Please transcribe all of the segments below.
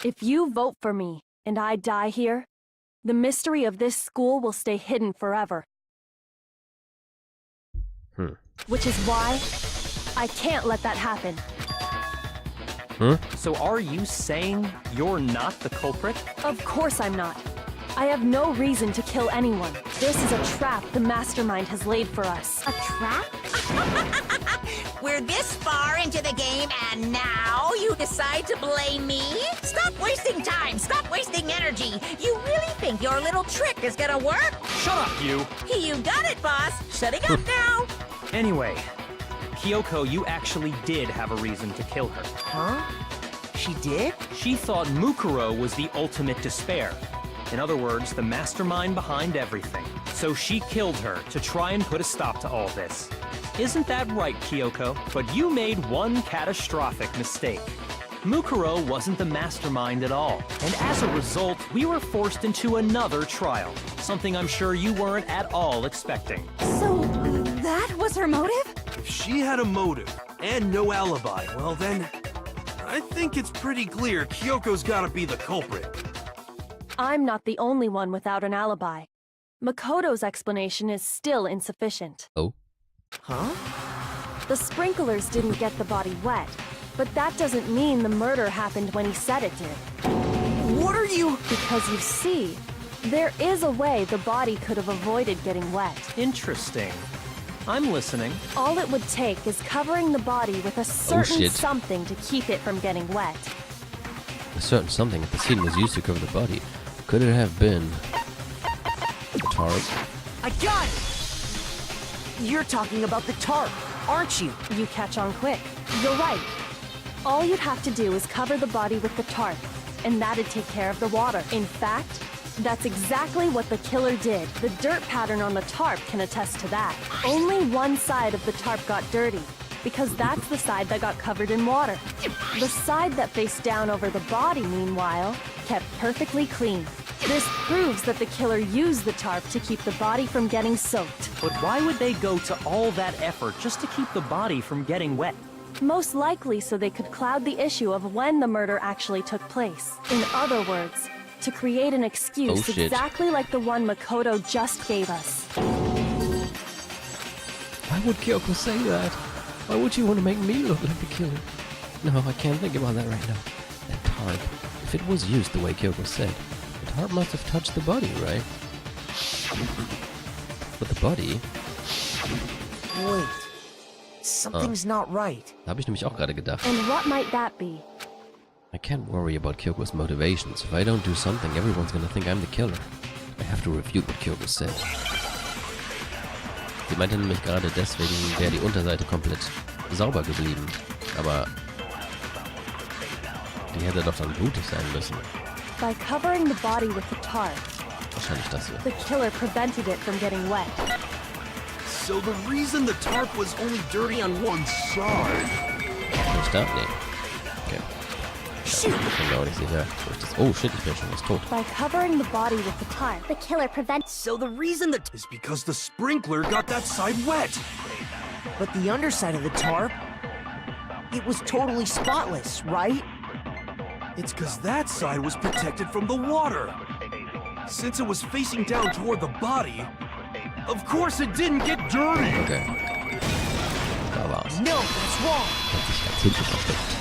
If you vote for me and I die here, the mystery of this school will stay hidden forever. Which is why I can't let that happen. So are you saying you're not the culprit? Of course I'm not. I have no reason to kill anyone. This is a trap the mastermind has laid for us. A trap? We're this far into the game, and now you decide to blame me? Stop wasting time! Stop wasting energy! You really think your little trick is gonna work? Shut up, you! You got it, boss! Shutting up now! Anyway, Kyoko, you actually did have a reason to kill her. Huh? She did? She thought Mukuro was the ultimate despair. In other words, the mastermind behind everything. So she killed her to try and put a stop to all this. Isn't that right, Kyoko? But you made one catastrophic mistake. Mukuro wasn't the mastermind at all, and as a result, we were forced into another trial, something I'm sure you weren't at all expecting. So, that was her motive? If she had a motive and no alibi, well then, I think it's pretty clear Kyoko's gotta be the culprit. I'm not the only one without an alibi. Makoto's explanation is still insufficient. Oh. Huh? The sprinklers didn't get the body wet, but that doesn't mean the murder happened when he said it did. What are you... Because you see, there is a way the body could have avoided getting wet. Interesting. I'm listening. All it would take is covering the body with a certain shit. something to keep it from getting wet. A certain something at the scene was used to cover the body. Could it have been... tarp? I got it! You're talking about the tarp, aren't you? You catch on quick. You're right. All you'd have to do is cover the body with the tarp, and that'd take care of the water. In fact, that's exactly what the killer did. The dirt pattern on the tarp can attest to that. Only one side of the tarp got dirty, because that's the side that got covered in water. The side that faced down over the body, meanwhile, kept perfectly clean. This proves that the killer used the tarp to keep the body from getting soaked. But why would they go to all that effort just to keep the body from getting wet? Most likely so they could cloud the issue of when the murder actually took place. In other words, to create an excuse exactly like the one Makoto just gave us. Why would Kyoko say that? Why would you want to make me look like the killer? No, I can't think about that right now. That tarp, if it was used the way Kyoko said, the tarp must have touched the body, right? But the body... Wait. Something's not right. Da habe ich nämlich auch gerade gedacht. And what might that be? I can't worry about Kyoko's motivations. If I don't do something, everyone's gonna think I'm the killer. I have to refute what Kyoko said. Sie meinte nämlich gerade, deswegen wäre die Unterseite komplett sauber geblieben. Aber die hätte doch dann blutig sein müssen. By covering the body with the tarp, Wahrscheinlich das hier. the killer prevented it from getting wet. So the reason the tarp was only dirty on one side... Nicht da? Nee. Okay. Shoot! Ich bin mir auch nicht sicher, wo ich das... Oh shit, ich bin schon fast tot. By covering the body with the tarp, The killer prevents... So the reason that... is because the sprinkler got that side wet. But the underside of the tarp... It was totally spotless, right? It's because that side was protected from the water. Since it was facing down toward the body, of course it didn't get dirty. Okay. Da war's. No, that's wrong. Hat sich ganz hinten versteckt.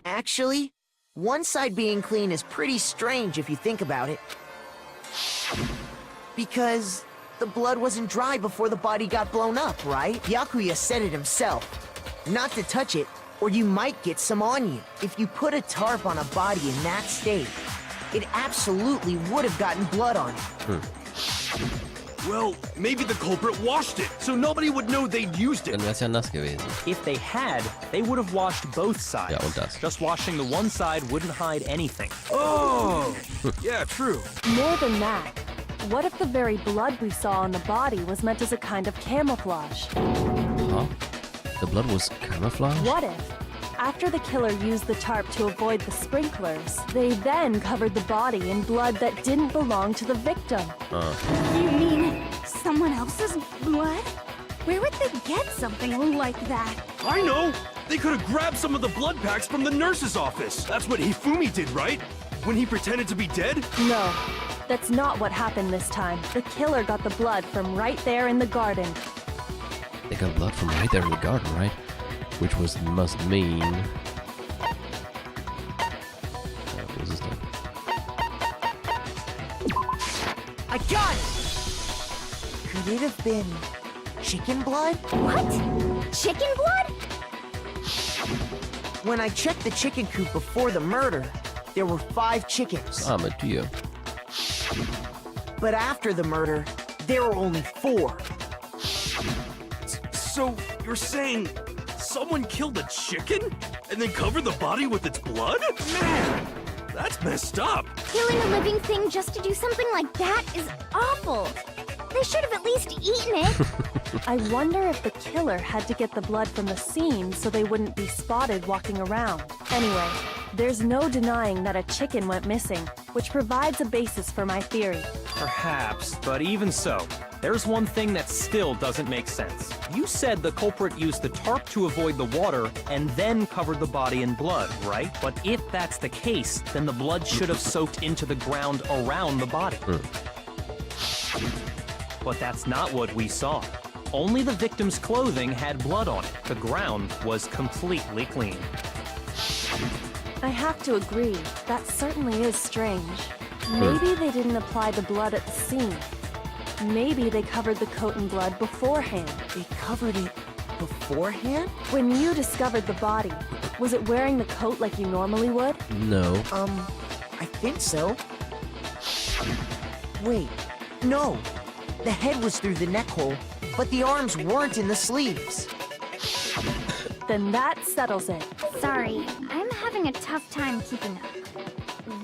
Actually, one side being clean is pretty strange if you think about it. Because the blood wasn't dry before the body got blown up, right? Byakuya said it himself. Not to touch it, or you might get some on you. If you put a tarp on a body in that state, it absolutely would have gotten blood on it. Well, maybe the culprit washed it, so nobody would know they'd used it. Dann wär's ja nass gewesen. If they had, they would have washed both sides. Ja, und das. Just washing the one side wouldn't hide anything. Oh, yeah, true. more than that, what if the very blood we saw on the body was meant as a kind of camouflage? Huh? The blood was camouflage? What if, after the killer used the tarp to avoid the sprinklers, they then covered the body in blood that didn't belong to the victim? You mean someone else's blood? Where would they get something like that? I know! They could have grabbed some of the blood packs from the nurse's office. That's what Hifumi did, right? When he pretended to be dead? No, that's not what happened this time. The killer got the blood from right there in the garden. They got blood from right there in the garden, right? Which must mean... What was this thing? I got it! Could it have been chicken blood? What? Chicken blood? When I checked the chicken coop before the murder, there were 5 chickens. Tío. But after the murder, there were only 4. So, you're saying someone killed a chicken? And then covered the body with its blood? Man, that's messed up. Killing a living thing just to do something like that is awful. They should have at least eaten it. I wonder if the killer had to get the blood from the scene so they wouldn't be spotted walking around. Anyway, there's no denying that a chicken went missing, which provides a basis for my theory. Perhaps, but even so, there's one thing that still doesn't make sense. You said the culprit used the tarp to avoid the water and then covered the body in blood, right? But if that's the case, then the blood should have soaked into the ground around the body. But that's not what we saw. Only the victim's clothing had blood on it. The ground was completely clean. I have to agree, that certainly is strange. Maybe they didn't apply the blood at the scene. Maybe they covered the coat in blood beforehand. They covered it beforehand? When you discovered the body, was it wearing the coat like you normally would? No. I think so. Wait, no. The head was through the neck hole, but the arms weren't in the sleeves. Then that settles it. Sorry, I'm having a tough time keeping up.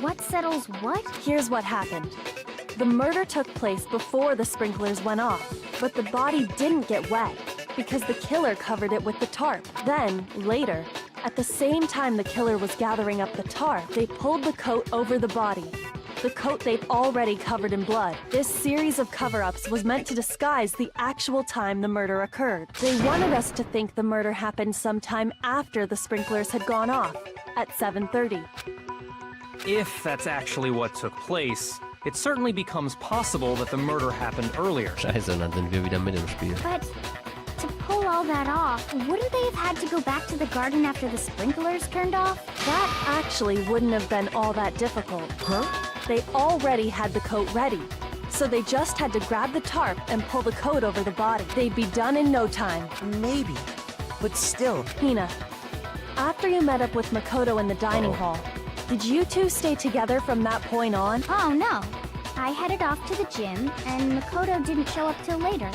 What settles what? Here's what happened. The murder took place before the sprinklers went off, but the body didn't get wet because the killer covered it with the tarp. Then, later, at the same time the killer was gathering up the tarp, they pulled the coat over the body. The coat they'd already covered in blood. This series of cover-ups was meant to disguise the actual time the murder occurred. They wanted us to think the murder happened sometime after the sprinklers had gone off, at 7:30. If that's actually what took place, it certainly becomes possible that the murder happened earlier. Scheiße, und dann sind wir wieder mit im Spiel. But to pull all that off, wouldn't they have had to go back to the garden after the sprinklers turned off? That actually wouldn't have been all that difficult. Huh? They already had the coat ready, so they just had to grab the tarp and pull the coat over the body. They'd be done in no time. Maybe. But still, Hina, after you met up with Makoto in the dining hall, did you two stay together from that point on? Oh no. I headed off to the gym, and Makoto didn't show up till later.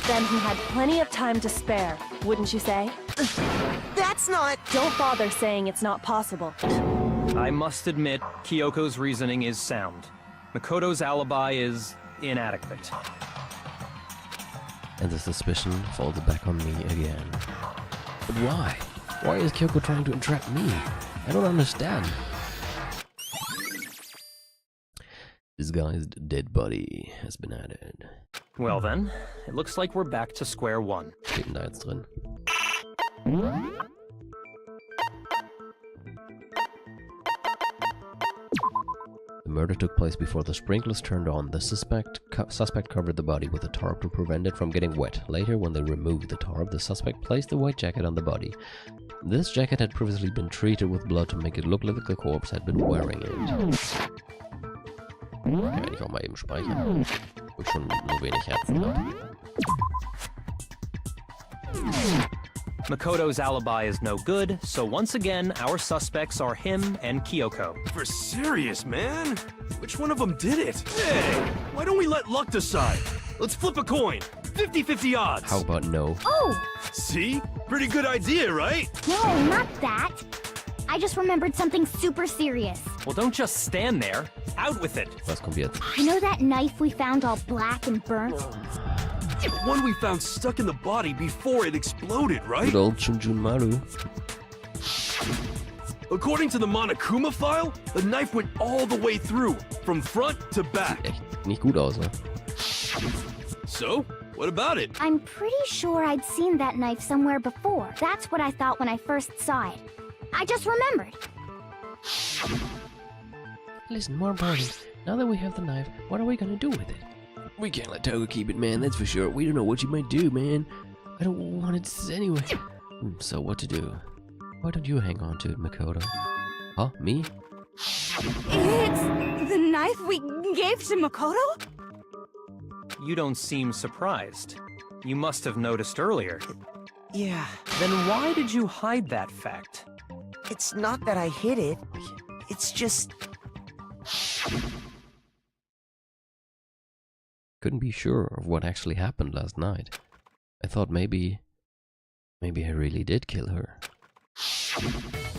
Then he had plenty of time to spare, wouldn't you say? that's not... Don't bother saying it's not possible. I must admit, Kyoko's reasoning is sound. Makoto's alibi is inadequate. And the suspicion falls back on me again. But why? Why is Kyoko trying to entrap me? I don't understand. This guy's dead body has been added. Well then, it looks like we're back to square one. Steht denn da jetzt drin? The murder took place before the sprinklers turned on. The suspect covered the body with a tarp to prevent it from getting wet. Later, when they removed the tarp, the suspect placed the white jacket on the body. This jacket had previously been treated with blood to make it look like the corpse had been wearing it. Kann ich auch mal eben speichern. Und schon nur wenig Herzen habe. Makoto's alibi is no good, so once again, our suspects are him and Kyoko. For serious, man? Which one of them did it? Hey, why don't we let luck decide? Let's flip a coin. 50-50 odds. How about no? Oh! See? Pretty good idea, right? No, not that. I just remembered something super serious. Well, don't just stand there. Out with it. Was kommt jetzt? You know that knife we found all black and burnt? The one we found stuck in the body before it exploded, right? Good old Chunjun Maru. According to the Monokuma file, the knife went all the way through, from front to back. Echt nicht gut aus, ne? So, What about it? I'm pretty sure I'd seen that knife somewhere before. That's what I thought when I first saw it. I just remembered. Listen, more important, now that we have the knife, what are we gonna do with it? We can't let Toga keep it, man, that's for sure. We don't know what you might do, man. I don't want it anyway. So what to do? Why don't you hang on to it, Makoto? Huh? Me? It's the knife we gave to Makoto? You don't seem surprised. You must have noticed earlier. Yeah, Then why did you hide that fact? it's not that I hid it. It's just... Couldn't be sure of what actually happened last night. I thought maybe I really did kill her.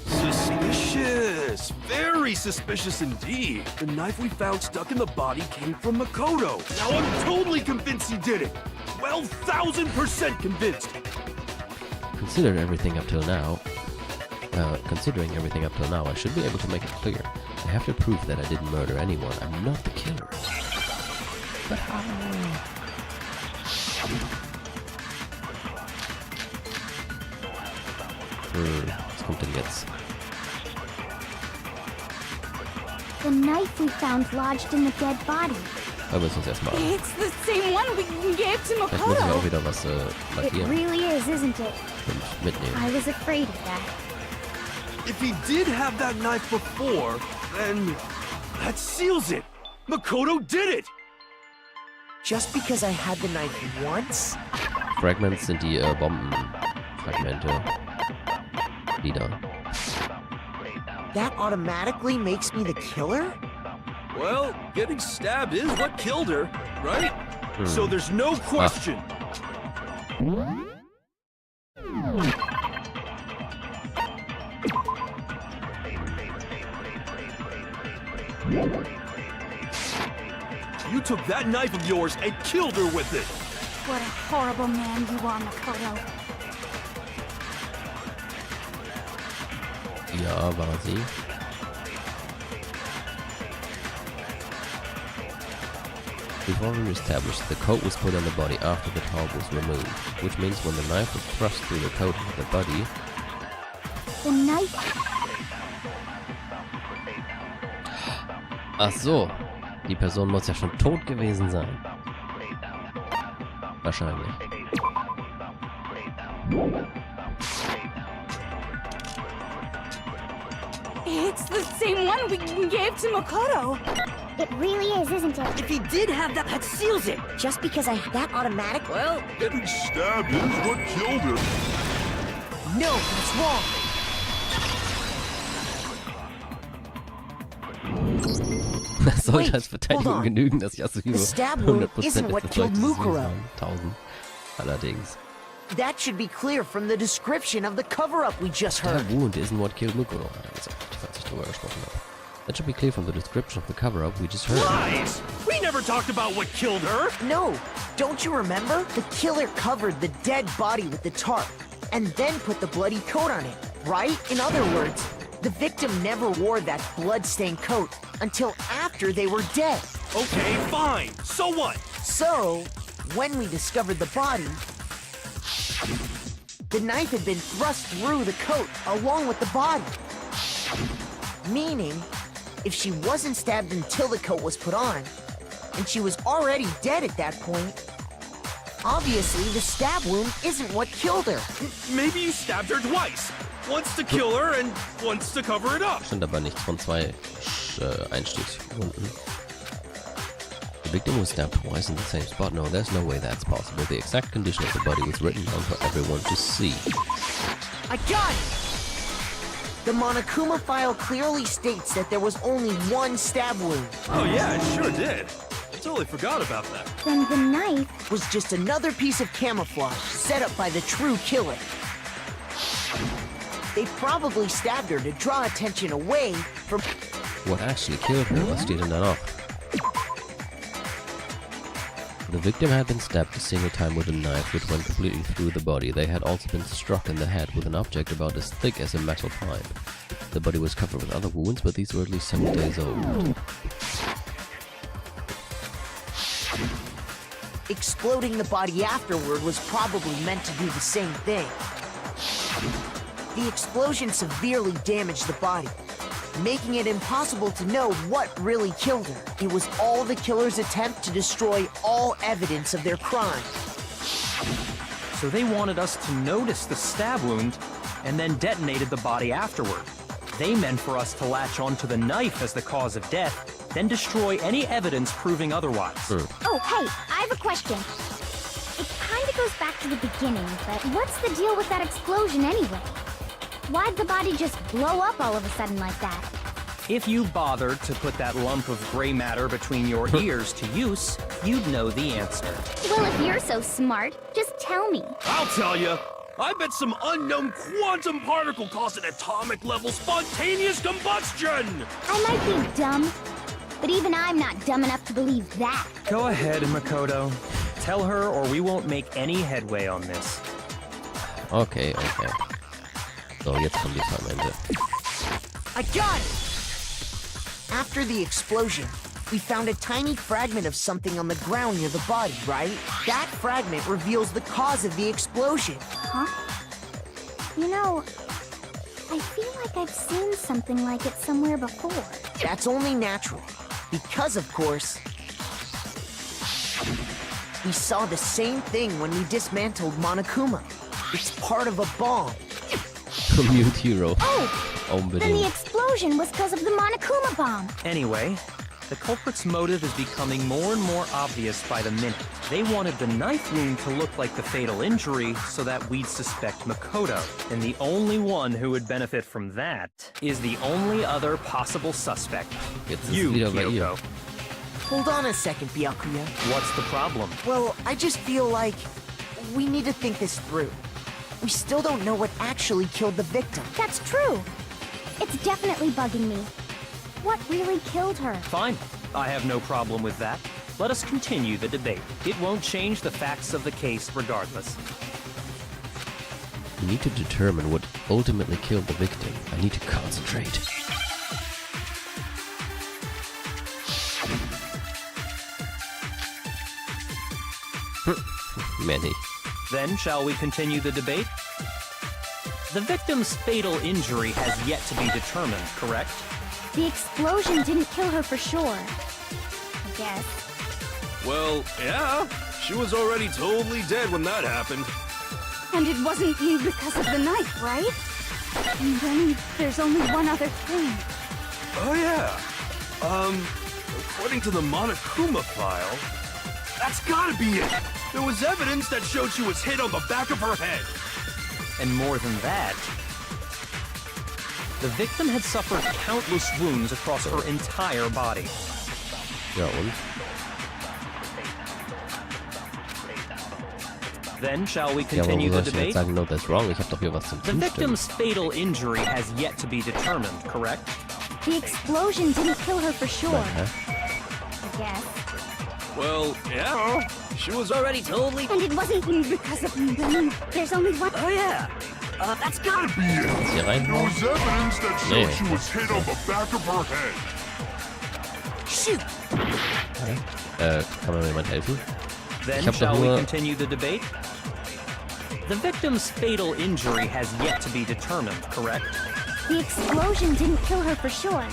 Suspicious! Very suspicious indeed. The knife we found stuck in the body came from Makoto. Now I'm totally convinced he did it. 12,000% convinced. Considering everything up till now, I should be able to make it clear. I have to prove that I didn't murder anyone. I'm not the killer. But how? Was kommt denn jetzt? The knife we found lodged in the dead body. Wir müssen uns erstmal. It's the same one we gave to Vielleicht muss ich auch Makoto. wieder was It markieren really is, isn't it? und mitnehmen. I was afraid of that. If he did have that knife before, then that seals it. Makoto did it. Just because I had the knife once? Fragments sind die Bombenfragmente. Die da. That automatically makes me the killer? Well, getting stabbed is what killed her, right? So there's no question. You took that knife of yours and killed her with it. What a horrible man you are, Makoto. Ja, war sie. We've already established the coat was put on the body after the tarp was removed, which means when the knife was thrust through the coat of the body, The knife... ach so, die Person muss ja schon tot gewesen sein. Wahrscheinlich. It's the same one we gave to Makoto. It really is, isn't it? If he did have that seals it. Just because I had that automatic? Well, Getting stabbed is what killed her. no, that's wrong. Das sollte Wait, als Verteidigung hold on. genügen, dass Yasuhiro The stab wound 100% isn't what ist killed Mukuro. 1000. Allerdings. That should be clear from the description of the cover-up we just Der heard. wound isn't what killed Mukuro, hat er gesagt, falls ich drüber gesprochen habe. That should be clear from the description of the cover-up we just heard. Lies! We never talked about what killed her. No, don't you remember? The killer covered the dead body with the tarp and then put the bloody coat on it, right? In other words, the victim never wore that blood-stained coat until after they were dead. Okay, fine. So what? So, when we discovered the body, the knife had been thrust through the coat along with the body. Meaning, if she wasn't stabbed until the coat was put on, and she was already dead at that point, obviously the stab wound isn't what killed her. Maybe you stabbed her twice. Once to kill her and once to cover it up. Stand aber nichts von zwei Einstichwunden. The victim was stabbed twice in the same spot. No, there's no way that's possible. The exact condition of the body was written down for everyone to see. I got it! The Monokuma file clearly states that there was only one stab wound. Oh yeah, it sure did. I totally forgot about that. Then the knife... Was just another piece of camouflage set up by the true killer. They probably stabbed her to draw attention away from... What actually killed her? Was steht denn da noch? The victim had been stabbed a single time with a knife which went completely through the body. They had also been struck in the head with an object about as thick as a metal pipe. The body was covered with other wounds, but these were at least 7 days old. Exploding the body afterward was probably meant to do the same thing. The explosion severely damaged the body, making it impossible to know what really killed her. It was all the killer's attempt to destroy all evidence of their crime. So they wanted us to notice the stab wound and then detonated the body afterward. They meant for us to latch onto the knife as the cause of death, then destroy any evidence proving otherwise. Oh, hey, I have a question. It kind of goes back to the beginning, but what's the deal with that explosion anyway? Why'd the body just blow up all of a sudden like that? If you bothered to put that lump of gray matter between your ears to use, you'd know the answer. Well, if you're so smart, just tell me. I'll tell you. I bet some unknown quantum particle caused an atomic-level spontaneous combustion! I might be dumb, but even I'm not dumb enough to believe that. Go ahead, Makoto. Tell her or we won't make any headway on this. Okay. So, jetzt kommt die am Ende. I got it! After the explosion, we found a tiny fragment of something on the ground near the body, right? That fragment reveals the cause of the explosion. Huh? You know, I feel like I've seen something like it somewhere before. That's only natural, because of course, we saw the same thing when we dismantled Monokuma. It's part of a bomb. Mute Hero. Oh! Then the Unbedingt. explosion was because of the Monokuma bomb. Anyway, the culprit's motive is becoming more and more obvious by the minute. They wanted the knife wound to look like the fatal injury so that we'd suspect Makoto. And the only one who would benefit from that is the only other possible suspect. Jetzt ist You, es wieder bei ihr. Kyoko. Hold on a second, Byakuya. What's the problem? Well, I just feel like we need to think this through. We still don't know what actually killed the victim. That's true. It's definitely bugging me. What really killed her? Fine. I have no problem with that. Let us continue the debate. It won't change the facts of the case regardless. We need to determine what ultimately killed the victim. I need to concentrate. Mehr nicht. Then, shall we continue the debate? The victim's fatal injury has yet to be determined, correct? The explosion didn't kill her for sure. I guess. Well, yeah. She was already totally dead when that happened. And it wasn't because of the knife, right? And then there's only one other thing. Oh, yeah. According to the Monokuma file, that's gotta be it. There was evidence that showed she was hit on the back of her head. And more than that, the victim had suffered countless wounds across her entire body. Ja, und? Then, shall we Ja, aber continue wo the soll ich denn jetzt debate? sagen, no, that's wrong? Ich hab doch hier was zum The Zustimmen. victim's fatal injury has yet to be determined, correct? The explosion didn't kill her for sure. Hä? I guess. Well, yeah. She was already totally... And it wasn't because of then there's only one. Oh, yeah. That's gotta be it. Hier rein? There was evidence that showed Nee. she was hit on the back of her head. Shoot! Kann mir jemand helfen? Then, Ich hab doch shall we nur- continue the debate? The victim's fatal injury has yet to be determined, correct? The explosion didn't kill her for sure.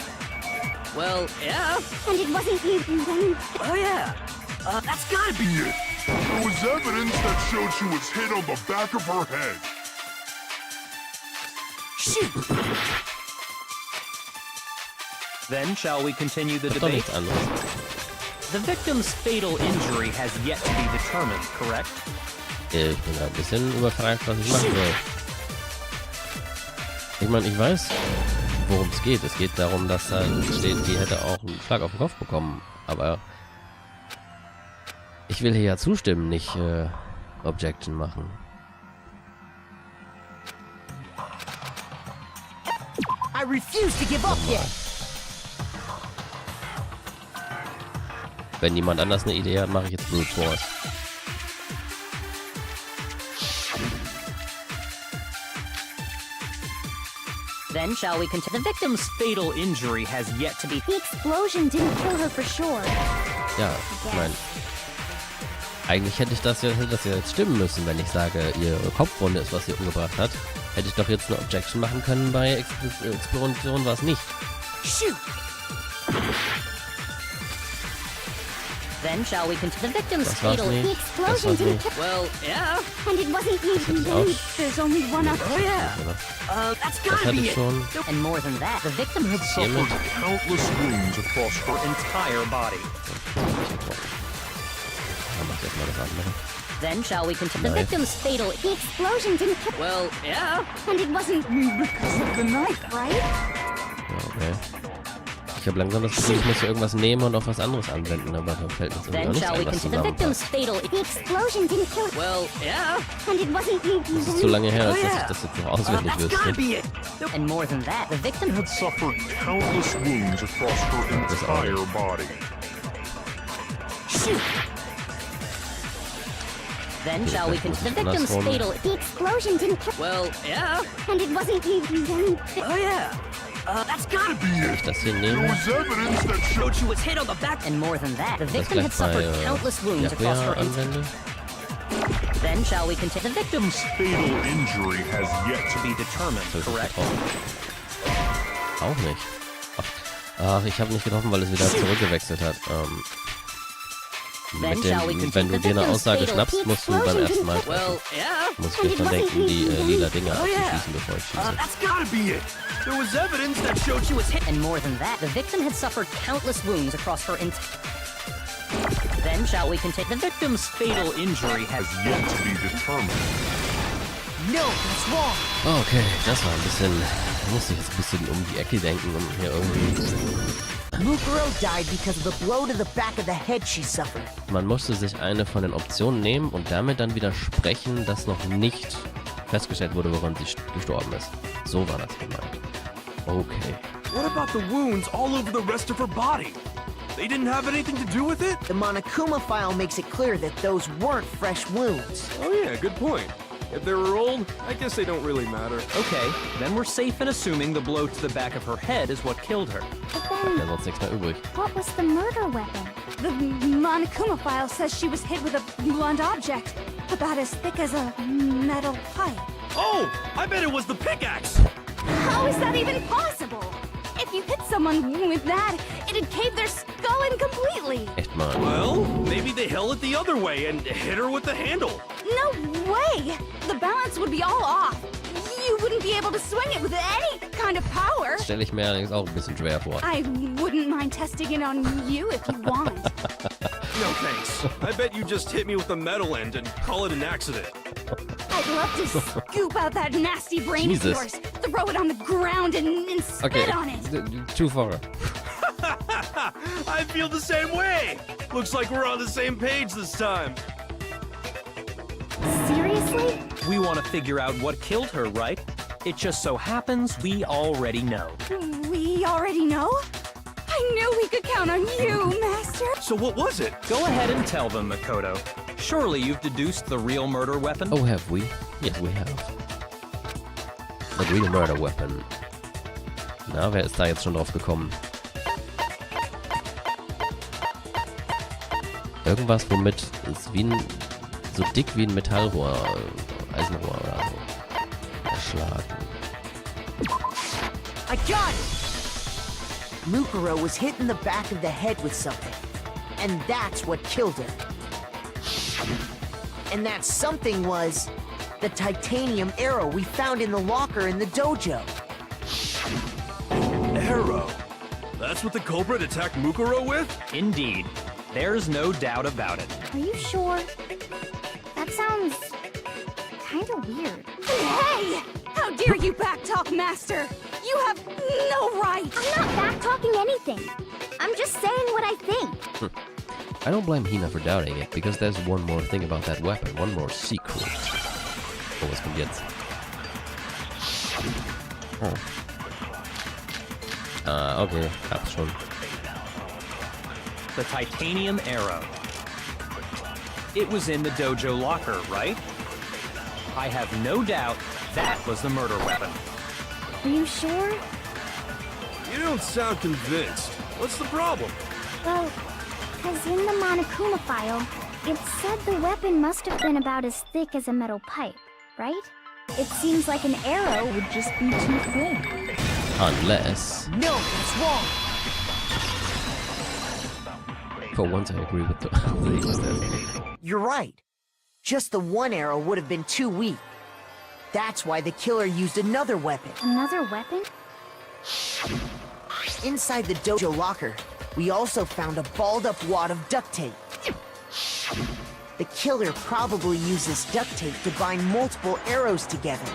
Well, yeah. And it wasn't then. Oh, yeah. That's gotta be it. There was evidence that showed she was hit on the back of her head. Shoot! Then, shall we continue the Doch debate? nichts anderes. The victim's fatal injury has yet to be determined, correct? Ich bin ein bisschen überfragt, was ich machen soll. Ich meine, ich weiß, worum es geht. Es geht darum, dass da steht, die hätte auch einen Schlag auf den Kopf bekommen. Aber ich will hier ja zustimmen, nicht Objection machen. I refuse to give up yet! Wenn jemand anders eine Idee hat, mache ich jetzt Brute Force. Then shall we continue? The victim's fatal injury has yet to be... The explosion didn't kill her for sure. Ja, ich meine, Eigentlich hätte das ja jetzt stimmen müssen, wenn ich sage, ihre Kopfwunde ist, was sie umgebracht hat. Hätte ich doch jetzt eine Objection machen können, bei Explosion war es nicht. Shoot! Then shall we continue the victim's Das war's fatal... nicht. The Das war's explosion didn't nicht. kill. Well, yeah. And it wasn't Das even hatte ich auch. There's only one other. Oh, yeah. Oder? That's Das gotta hatte be ich it. schon. And more than that, the victim had Hiermit. Countless wounds across her Entire body. Dann mach ich erstmal das andere. Then shall we continue the Knife. victim's fatal... The explosion didn't kill. Well, yeah. And it wasn't because of the knife, right? Ja, okay. Ich habe langsam das Gefühl, ich muss hier irgendwas nehmen und auf was anderes anwenden, aber da fällt uns irgendwie Then noch nicht shall we ein, was continue the victim's zusammenpasst. fatal... The explosion didn't kill. Well, yeah. And it wasn't Das ist zu lange her, als dass ich das jetzt noch auswendig That's gotta wüsste. be it. And more than that, the victim had... suffered countless wounds across her entire body. Shoot. Then shall we continue the victim's Andersrum. fatal... The explosion didn't kill. Well, yeah. And it wasn't even. Oh, yeah. That's gotta be Wenn ich das hier There nehme, was evidence that showed she was hit on the back. And more than that, the das victim had gleich bei suffered countless wounds across Yakuya her... anwende. Then shall we continue the victim's... fatal injury has yet To be determined, So ist es correct? getroffen. Auch nicht. Ach, ich habe nicht getroffen, weil es wieder zurückgewechselt hat. Mit dem, wenn du dir eine Aussage schnappst, musst du beim ersten Mal treffen. Well, yeah. Muss ich nicht dran denken, die lila Dinge abzuschießen, bevor ich schieße. That's gotta be it. There was evidence that showed She was hit. And more than that, the victim had suffered countless wounds across her Then shall we continue the victim's fatal injury has... yet to be determined. No, that's wrong. Okay, das war ein bisschen... Da musste ich jetzt ein bisschen um die Ecke denken, um hier irgendwie... Mukuro died because of the blow to the back of the head she suffered. Man musste sich eine von den Optionen nehmen und damit dann widersprechen, dass noch nicht festgestellt wurde, woran sie gestorben ist. So war das gemeint. Okay. What about the wounds all over the rest of her body? They didn't have anything to do with it? The Monokuma file makes it clear that those weren't fresh wounds. Oh yeah, good point. If they were old, I guess they don't really matter. Okay, then we're safe in assuming the blow to the back of her head is what killed her. But Hat then, ja sonst nichts mehr übrig. what was the murder weapon? The Monokuma file says she was hit with a blunt object, about as thick as a metal pipe. Oh, I bet it was the pickaxe. How is that even possible? If you hit someone with that, it'd cave their skull in completely. Echt mal. Well, maybe they held it the other way and hit her with the handle. No way! The balance would be all off. You wouldn't be able to swing it with any kind of power. Stelle ich mir allerdings auch ein bisschen schwer vor. I wouldn't mind testing it on you if you want. No thanks. I bet you just hit me with the metal end and call it an accident. I'd love to scoop out that nasty brain Jesus. of yours, throw it on the ground and spit Okay, on it. too far. I feel the same way. Looks like we're on the same page this time. Seriously? We want to figure out what killed her, right? It just so happens we already know. We already know? I knew we could count on you, Master. So what was it? Go ahead and tell them, Makoto. Surely you've deduced the real murder weapon? Oh, have we? Yes, we have. The real murder weapon. Na, wer ist da jetzt schon drauf gekommen? Irgendwas, womit es wie ein, so dick wie ein Metallrohr, Eisenrohr oder so, erschlagen. I got it! Mukuro was hit in the back of the head with something. And that's what killed her. And that something was the titanium arrow we found in the locker in the dojo. Arrow. That's what the culprit attacked Mukuro with? Indeed. There's no doubt about it. Are you sure? That sounds kind of weird. Hey! How dare you backtalk, Master? You have no right! I'm not back-talking anything. I'm just saying what I think. I don't blame Hina for doubting it, because there's one more thing about that weapon, one more secret. Oh, was kommt jetzt? Oh. Okay, hab's schon. The titanium arrow. It was in the dojo locker, right? I have no doubt that was the murder weapon. Are you sure? You don't sound convinced. What's the problem? Well, because in the Monokuma file, It said the weapon must have been about as thick as a metal pipe, right? It seems like an arrow would just be too thin. Unless... No, that's wrong. For once I agree with the there. You're right. Just the one arrow would have been too weak. That's why the killer used another weapon. Another weapon? Inside the dojo locker, we also found a balled-up wad of duct tape. The killer probably uses duct tape to bind multiple arrows together.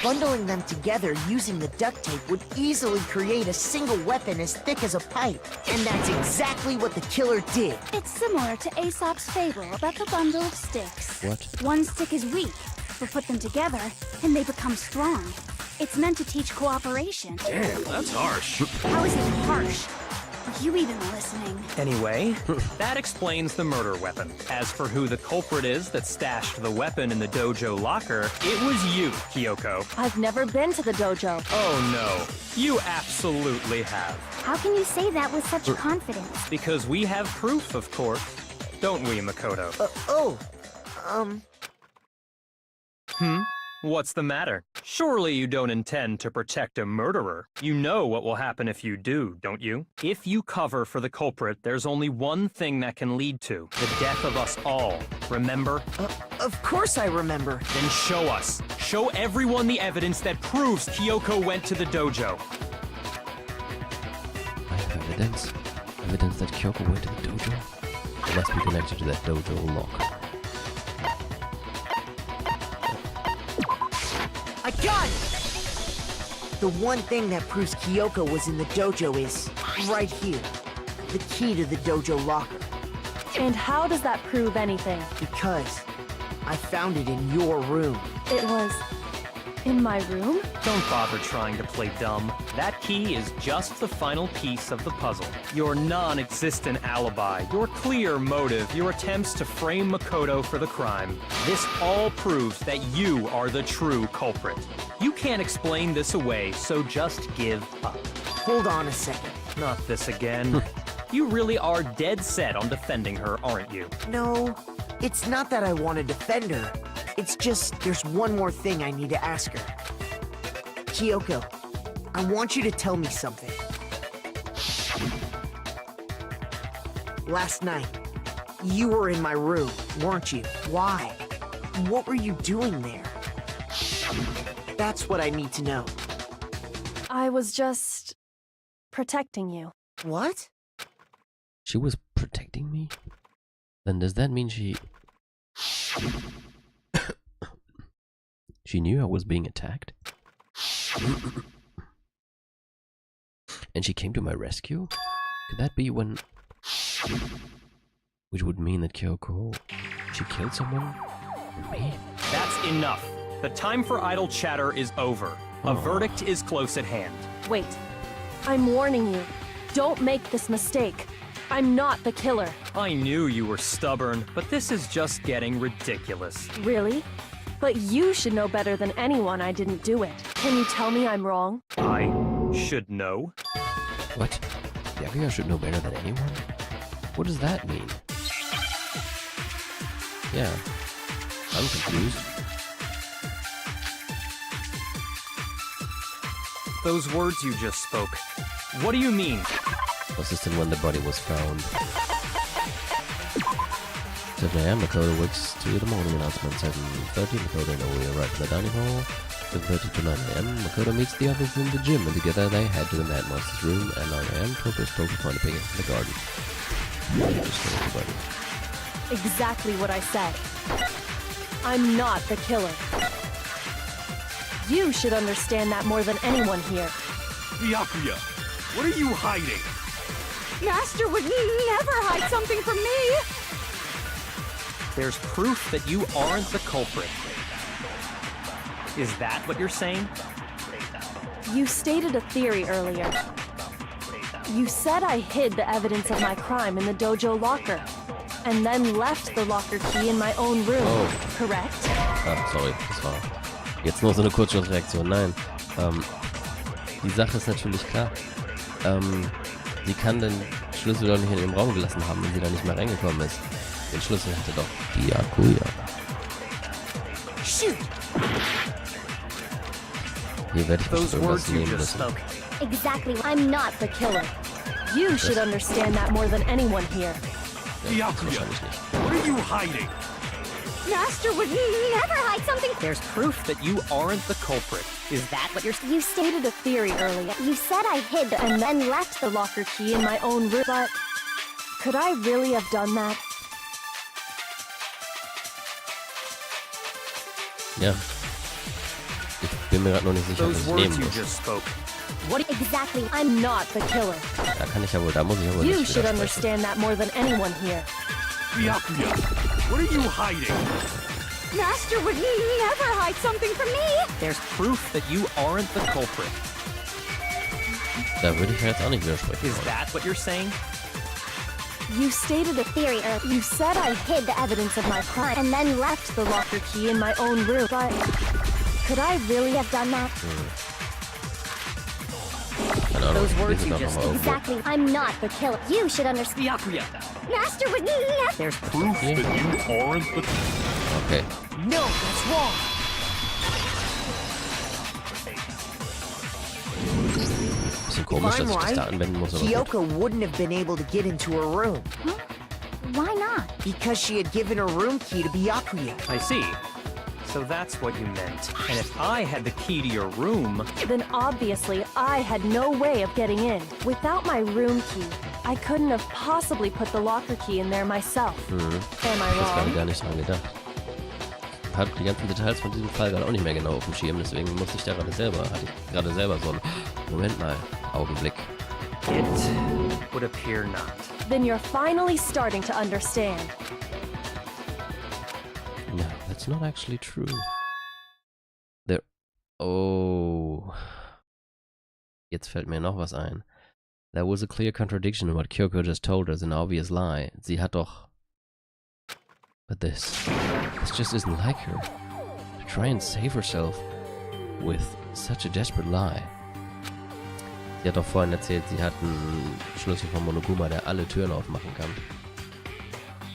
Bundling them together using the duct tape would easily create a single weapon as thick as a pipe. And that's exactly what the killer did. It's similar to Aesop's fable about the bundle of sticks. What? One stick is weak, but put them together, and they become strong. It's meant to teach cooperation. Damn, that's harsh. How is it harsh? Are you even listening? Anyway, that explains the murder weapon. As for who the culprit is that stashed the weapon in the dojo locker, it was you, Kyoko. I've never been to the dojo. Oh no, you absolutely have. How can you say that with such confidence? Because we have proof, of course. Don't we, Makoto? What's the matter? Surely you don't intend to protect a murderer. You know what will happen if you do, don't you? If you cover for the culprit, there's only one thing that can lead to the death of us all. Remember? Of course I remember. Then show us. Show everyone the evidence that proves Kyoko went to the dojo. I have evidence. Evidence that Kyoko went to the dojo. It must be connected to that dojo locker. I got it! The one thing that proves Kyoko was in the dojo is right here. The key to the dojo locker. And how does that prove anything? Because I found it in your room. It was in my room? Don't bother trying to play dumb. That key is just the final piece of the puzzle. Your non-existent alibi, your clear motive, your attempts to frame Makoto for the crime. This all proves that you are the true culprit. You can't explain this away, so just give up. Hold on a second. Not this again. You really are dead set on defending her, aren't you? No, it's not that I want to defend her. It's just there's one more thing I need to ask her. Kyoko, I want you to tell me something. Last night, you were in my room, weren't you? Why? What were you doing there? That's what I need to know. I was just protecting you. What? She was protecting me? Then does that mean she knew I was being attacked? And she came to my rescue? Could that be when... Which would mean that Kyoko... She killed someone? Me? That's enough. The time for idle chatter is over. A verdict is close at hand. Wait. I'm warning you. Don't make this mistake. I'm not the killer. I knew you were stubborn, but this is just getting ridiculous. Really? But you should know better than anyone I didn't do it. Can you tell me I'm wrong? I should know? What? Yakuya should know better than anyone? What does that mean? Yeah. I'm confused. Those words you just spoke. What do you mean? Was this when the body was found? 7 a.m. Makoto wakes to the morning announcement. 7:30 Makoto and Oi arrive at the dining hall. 7:30 to 9 a.m. Makoto meets the others in the gym, and together they head to the Mad Master's room. At 9 a.m. Toko is told to find a pig in the garden. Just kill everybody. Exactly what I said. I'm not the killer. You should understand that more than anyone here. Yakuya, what are you hiding? Master would never hide something from me! There's proof that you aren't the culprit. Is that what you're saying? You stated a theory earlier. You said I hid the evidence of my crime in the dojo locker, and then left the locker key in my own room, correct? Sorry, das war jetzt nur so eine kurze Reaktion. Nein, die Sache ist natürlich klar. Sie kann den Schlüssel doch nicht in ihrem Raum gelassen haben, wenn sie da nicht mehr reingekommen ist. Den Schlüssel hatte doch Byakuya. Shoot! Hier werde ich Those bestimmt words was you nehmen just müssen. spoke. Exactly. I'm not the killer. You should understand that more than anyone here. Byakuya, Wahrscheinlich nicht. what are you hiding? Master would never hide something. There's proof that you aren't the culprit. Is that what you're... You stated a theory earlier. You said I hid and then left the locker key in my own room, but could I really have done that? Ja. Ich bin mir gerade noch nicht sicher, was Those ich words nehmen you muss. just spoke. What exactly? I'm not the killer. Da kann ich ja wohl, da muss ich ja wohl You nicht should widersprechen. understand that more than anyone here. Byakuya, what are you hiding? Master would never hide something from me. There's proof that you aren't the culprit. Da würde ich ja jetzt auch nicht widersprechen Is wollen. that what you're saying? You stated a theory earlier. You said I hid the evidence of my crime and then left the locker key in my own room, but could I really have done that? Keine Ahnung, Those ich words lese you es just einfach mal irgendwo. Exactly. I'm not the killer. You should understand. Byakuya. Master would never. There's Proof that you aren't the... Okay. No, that's wrong! Bisschen If komisch, dass I'm ich das da right, anwenden muss, aber gut. Kyoko wouldn't have been able to get into her room Why not? because she had given her room key to Byakuya. I see. So that's what you meant. And if I had the key to your room... Then obviously I had no way of getting in. Without my room key, I couldn't have possibly put the locker key in there myself. Am I Ich habe gerade wrong? gar nicht dran gedacht. Ich habe die ganzen Details von diesem Fall gerade auch nicht mehr genau auf dem Schirm, deswegen musste ich da hatte ich gerade selber so einen Moment mal, Augenblick. It would appear not. Then you're finally starting to understand. No, that's not actually true. There... Oh... Jetzt fällt mir noch was ein. There was a clear contradiction in what Kyoko just told us, an obvious lie. Sie hat doch... But this just isn't like her. To try and save herself with such a desperate lie. Sie hat doch vorhin erzählt, sie hat einen Schlüssel von Monokuma, der alle Türen aufmachen kann.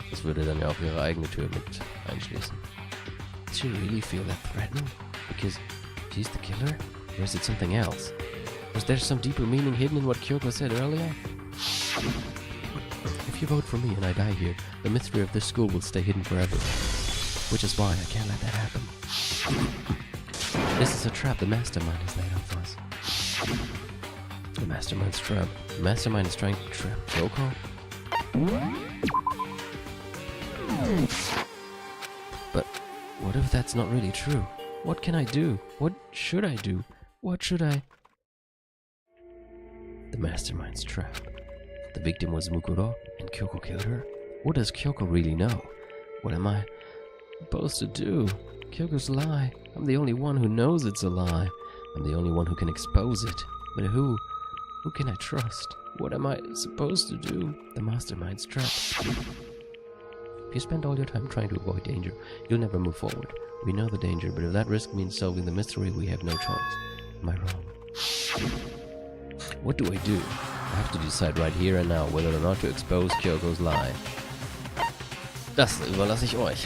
Das würde dann ja auch ihre eigene Tür mit einschließen. Does she really feel that threatened? Because she's the killer? Or is it something else? Was there some deeper meaning hidden in what Kyoko said earlier? If you vote for me and I die here, the mystery of this school will stay hidden forever. Which is why I can't let that happen. This is a trap the mastermind has laid out for us. The mastermind's trap. The mastermind is trying to trap Kyoko? But what if that's not really true? What can I do? What should I do? What should I... The mastermind's trap. The victim was Mukuro, and Kyoko killed her? What does Kyoko really know? What am I supposed to do? Kyoko's lie. I'm the only one who knows it's a lie. I'm the only one who can expose it. But who? Who can I trust? What am I supposed to do? The mastermind's trap. If you spend all your time trying to avoid danger, you'll never move forward. We know the danger, but if that risk means solving the mystery, we have no choice. Am I wrong? What do I do? I have to decide right here and now whether or not to expose Kyoko's lie. Das überlasse ich euch.